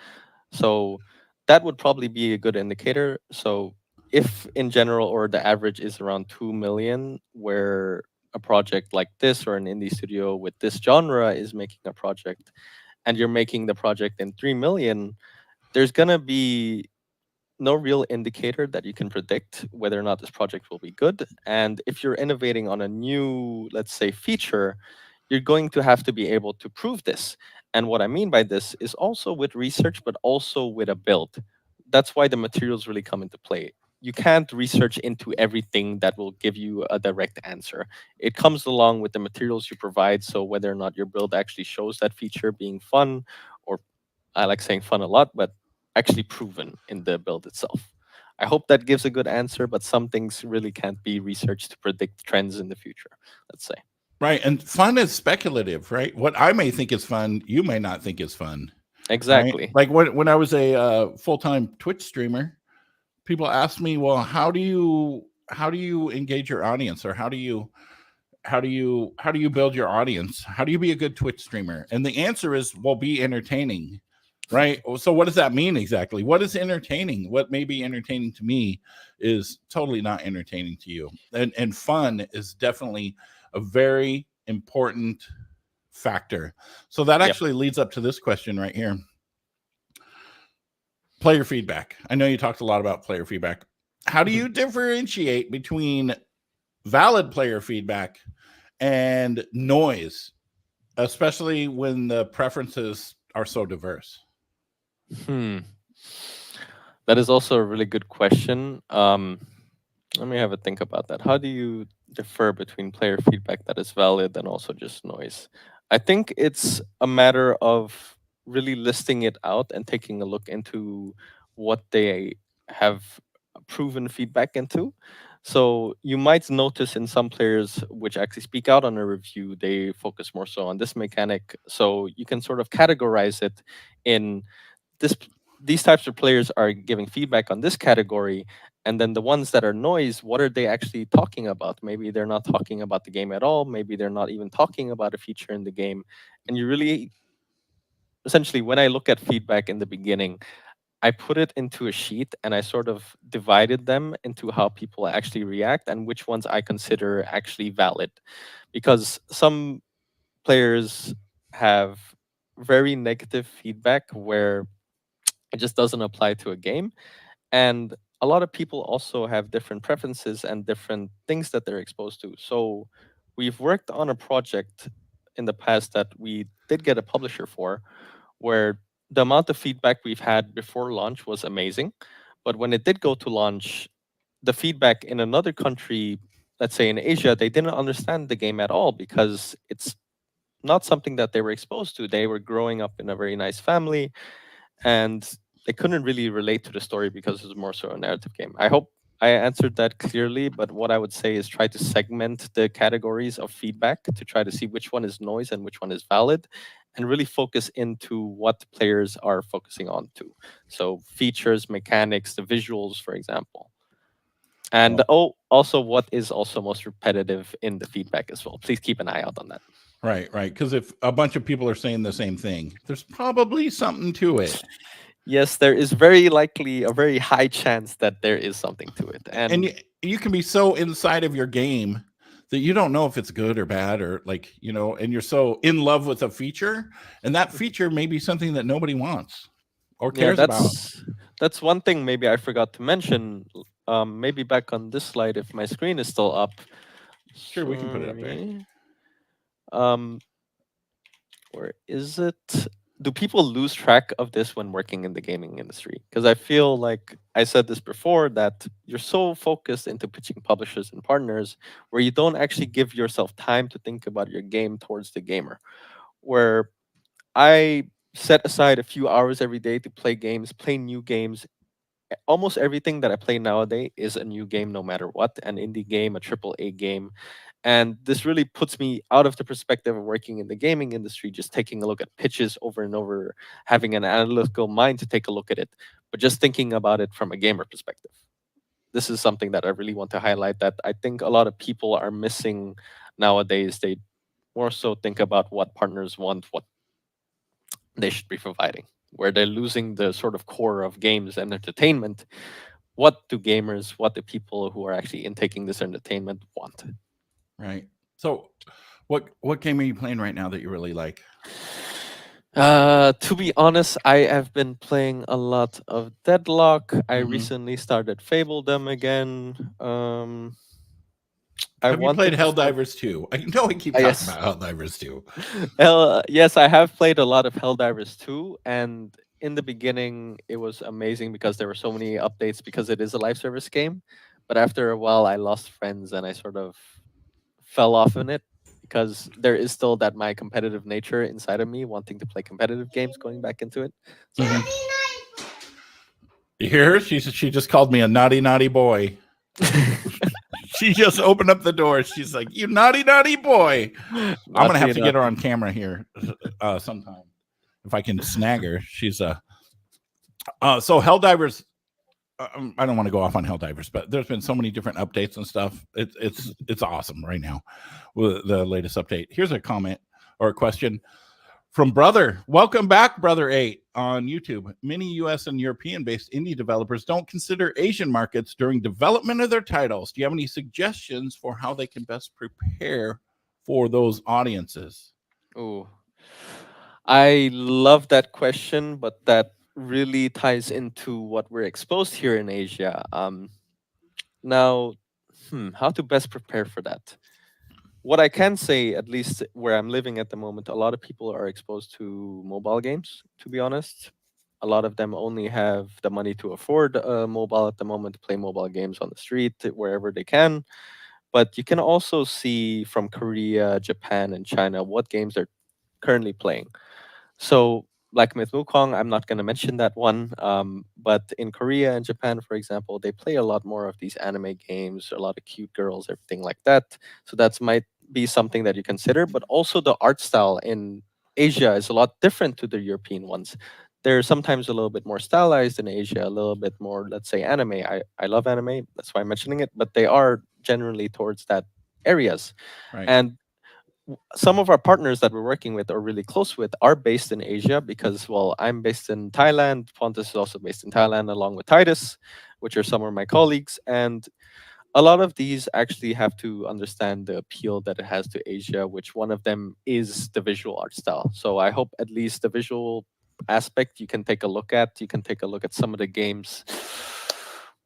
S2: So that would probably be a good indicator. So if in general or the average is around 2 million, where a project like this or an indie studio with this genre is making a project and you're making the project in 3 million, there's going to be no real indicator that you can predict whether or not this project will be good. And if you're innovating on a new, let's say, feature, you're going to have to be able to prove this. And what I mean by this is also with research, but also with a build. That's why the materials really come into play. You can't research into everything that will give you a direct answer. It comes along with the materials you provide. So whether or not your build actually shows that feature being fun, or I like saying fun a lot, but actually proven in the build itself. I hope that gives a good answer, but some things really can't be researched to predict trends in the future, let's say.
S1: Right. And fun is speculative, right? What I may think is fun, you may not think is fun. Right.
S2: Exactly.
S1: Like when I was a full-time Twitch streamer, people ask me, well, how do you engage your audience, or how do you build your audience? How do you be a good Twitch streamer? And the answer is, well, be entertaining. Right. So what does that mean exactly? What is entertaining? What may be entertaining to me is totally not entertaining to you. And fun is definitely a very important factor. So that
S2: Yep.
S1: actually leads up to this question right here. Player feedback. I know you talked a lot about player feedback. How do
S2: Mhm.
S1: you differentiate between valid player feedback and noise, especially when the preferences are so diverse?
S2: Hmm. That is also a really good question. Let me have a think about that. How do you differ between player feedback that is valid and also just noise? I think it's a matter of really listing it out and taking a look into what they have proven feedback into. So you might notice in some players which actually speak out on a review, they focus more so on this mechanic. So you can sort of categorize it in this these types of players are giving feedback on this category, and then the ones that are noise, what are they actually talking about? Maybe they're not talking about the game at all, maybe they're not even talking about a feature in the game. And you really, essentially, when I look at feedback in the beginning, I put it into a sheet and I sort of divided them into how people actually react and which ones I consider actually valid, because some players have very negative feedback where it just doesn't apply to a game. And a lot of people also have different preferences and different things that they're exposed to. So we've worked on a project in the past that we did get a publisher for, where the amount of feedback we've had before launch was amazing. But when it did go to launch, the feedback in another country, let's say in Asia, they didn't understand the game at all because it's not something that they were exposed to. They were growing up in a very nice family, and they couldn't really relate to the story because it was more so a narrative game. I hope I answered that clearly, but what I would say is try to segment the categories of feedback to try to see which one is noise and which one is valid, and really focus into what players are focusing on to. So features, mechanics, the visuals, for example. And
S1: Well,
S2: also what is also most repetitive in the feedback as well. Please keep an eye out on that.
S1: right, right. Because if a bunch of people are saying the same thing, there's probably something to it.
S2: Yes, there is very likely a very high chance that there is something to it.
S1: And
S2: And
S1: you can be so inside of your game that you don't know if it's good or bad, or like, and you're so in love with a feature, and that feature may be something that nobody wants or
S2: yeah,
S1: cares about.
S2: that's one thing maybe I forgot to mention. Maybe back on this slide, if my screen is still up.
S1: Sure, we can put it up there.
S2: Sorry. Um, where is it? Do people lose track of this when working in the gaming industry? Because I feel like I said this before, that you're so focused into pitching publishers and partners where you don't actually give yourself time to think about your game towards the gamer. Where I set aside a few hours every day to play games, play new games. Almost everything that I play nowadays is a new game, no matter what, an indie game, a triple A game. And this really puts me out of the perspective of working in the gaming industry, just taking a look at pitches over and over, having an analytical mind to take a look at it, but just thinking about it from a gamer perspective. This is something that I really want to highlight, that I think a lot of people are missing nowadays. They more so think about what partners want, what they should be providing, where they're losing the sort of core of games and entertainment. What do gamers, what do people who are actually intaking this entertainment want?
S1: Right. So, what game are you playing right now that you really like?
S2: To be honest, I have been playing a lot of Deadlock. I
S1: Hmm.
S2: recently started Fabledom again. I
S1: Have you played
S2: wanted to start.
S1: Helldivers 2? I know I keep talking
S2: Yes.
S1: about Helldivers 2.
S2: Yes, I have played a lot of Helldivers 2, and in the beginning, it was amazing because there were so many updates because it is a live service game. But after a while, I lost friends and I sort of fell off in it because there is still that my competitive nature inside of me wanting to play competitive games going back into it. So yeah.
S1: Mhm. You hear her? She just called me a naughty, naughty boy. She just opened up the door. She's like, "You naughty, naughty boy." I'm gonna have
S2: Naughty,
S1: to get her on
S2: naughty.
S1: camera here sometime if I can snag her. She's so Helldivers. I don't want to go off on Helldivers, but there's been so many different updates and stuff. It's awesome right now with the latest update. Here's a comment or a question from Brother. Welcome back, Brother 8 on YouTube. Many US and European based indie developers don't consider Asian markets during development of their titles. Do you have any suggestions for how they can best prepare for those audiences?
S2: Ooh. I love that question, but that really ties into what we're exposed here in Asia. Now, how to best prepare for that? What I can say, at least where I'm living at the moment, a lot of people are exposed to mobile games, to be honest. A lot of them only have the money to afford a mobile at the moment to play mobile games on the street, wherever they can. But you can also see from Korea, Japan, and China what games they're currently playing. So, Black Myth Wukong, I'm not going to mention that one. But in Korea and Japan, for example, they play a lot more of these anime games, a lot of cute girls, everything like that. So that might be something that you consider. But also the art style in Asia is a lot different to the European ones. They're sometimes a little bit more stylized in Asia, a little bit more, let's say, anime. I love anime, that's why I'm mentioning it. But they are generally towards that areas.
S1: Right.
S2: And some of our partners that we're working with or really close with are based in Asia because, well, I'm based in Thailand. Pontus is also based in Thailand, along with Titus, which are some of my colleagues. And a lot of these actually have to understand the appeal that it has to Asia, which one of them is the visual art style. So I hope at least the visual aspect you can take a look at. You can take a look at some of the games.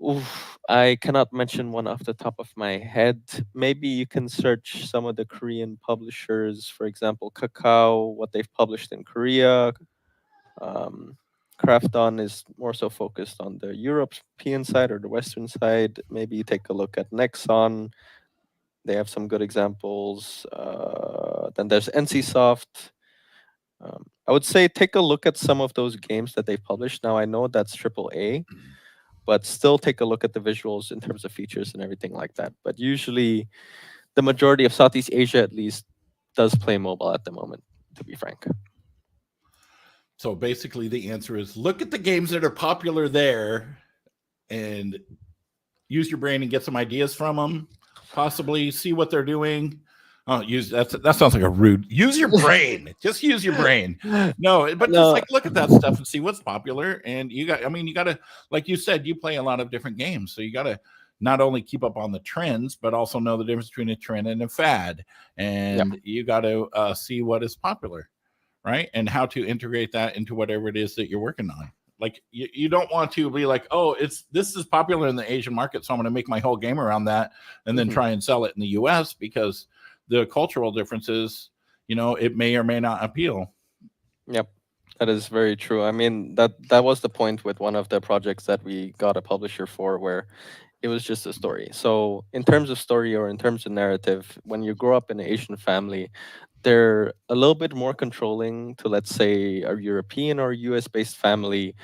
S2: Oof, I cannot mention one off the top of my head. Maybe you can search some of the Korean publishers, for example, Kakao, what they've published in Korea. Um, Krafton is more so focused on the European side or the Western side. Maybe you take a look at Nexon. They have some good examples. Then there's NCSoft. I would say take a look at some of those games that they've published. Now I know that's AAA, but still take a look at the visuals in terms of features and everything like that. But usually, the majority of Southeast Asia, at least, does play mobile at the moment, to be frank.
S1: So basically, the answer is look at the games that are popular there and use your brain and get some ideas from them. Possibly see what they're doing. Oh, that sounds like a rude. Use your brain. Just use your brain. No, but just
S2: No,
S1: like look at that stuff and see what's popular. And you got, I mean, you got to, like you said, you play a lot of different games, so you got to not only keep up on the trends, but also know the difference between a trend and a fad.
S2: yeah,
S1: And you got to see what is popular, right? And how to integrate that into whatever it is that you're working on. Like you don't want to be like, oh, this is popular in the Asian market, so I'm going to make my whole game around that and then
S2: hmm
S1: try and sell it in the US because the cultural differences, it may or may not appeal.
S2: yep, that is very true. I mean, that was the point with one of the projects that we got a publisher for, where it was just a story. So, in terms of story or in terms of narrative, when you grow up in an Asian family, they're a little bit more controlling to, let's say, a European or US based family,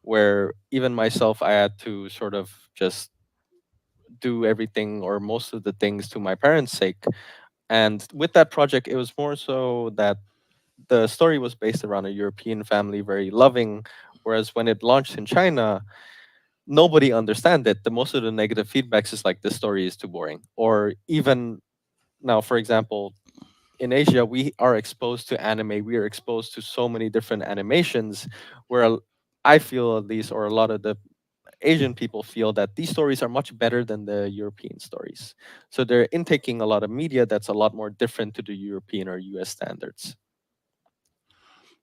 S2: where even myself, I had to sort of just do everything or most of the things to my parents' sake. And with that project, it was more so that the story was based around a European family, very loving. Whereas when it launched in China, nobody understand it. The most of the negative feedbacks is like, this story is too boring. Or even now, for example, in Asia, we are exposed to anime. We are exposed to so many different animations, where I feel at least, or a lot of the Asian people feel that these stories are much better than the European stories. So they're intaking a lot of media that's a lot more different to the European or US standards.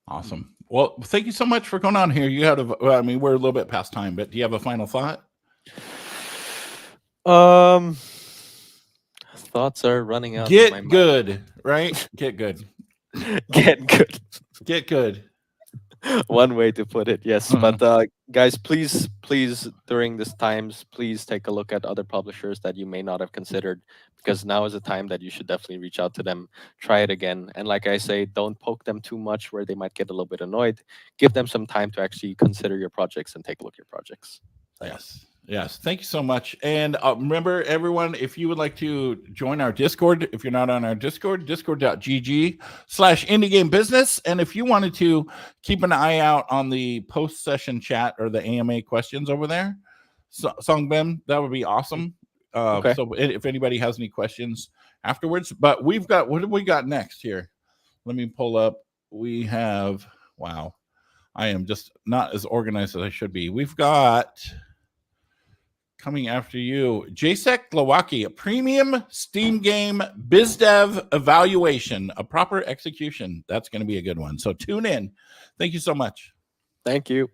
S1: Awesome. Well, thank you so much for going on here. You had I mean, we're a little bit past time, but do you have a final thought?
S2: Um, Thoughts are running out in my
S1: Get good, right? Get good.
S2: mind. Get good.
S1: Get good.
S2: One way to put it, yes.
S1: Uh-huh.
S2: But guys, please, during these times, please take a look at other publishers that you may not have considered, because now is the time that you should definitely reach out to them, try it again, and like I say, don't poke them too much where they might get a little bit annoyed. Give them some time to actually consider your projects and take a look at your projects. So, yeah.
S1: Yes. Yes. Thank you so much. And remember, everyone, if you would like to join our Discord, if you're not on our Discord, discord.gg/indie game business. And if you wanted to keep an eye out on the post session chat or the AMA questions over there, Songbin, that would be awesome.
S2: Okay.
S1: So if anybody has any questions afterwards, but we've got, what have we got next here? Let me pull up. We have, wow, I am just not as organized as I should be. We've got coming after you, JSEC Glowacki, a premium Steam game BizDev evaluation, a proper execution. That's going to be a good one. So tune in. Thank you so much.
S2: Thank you.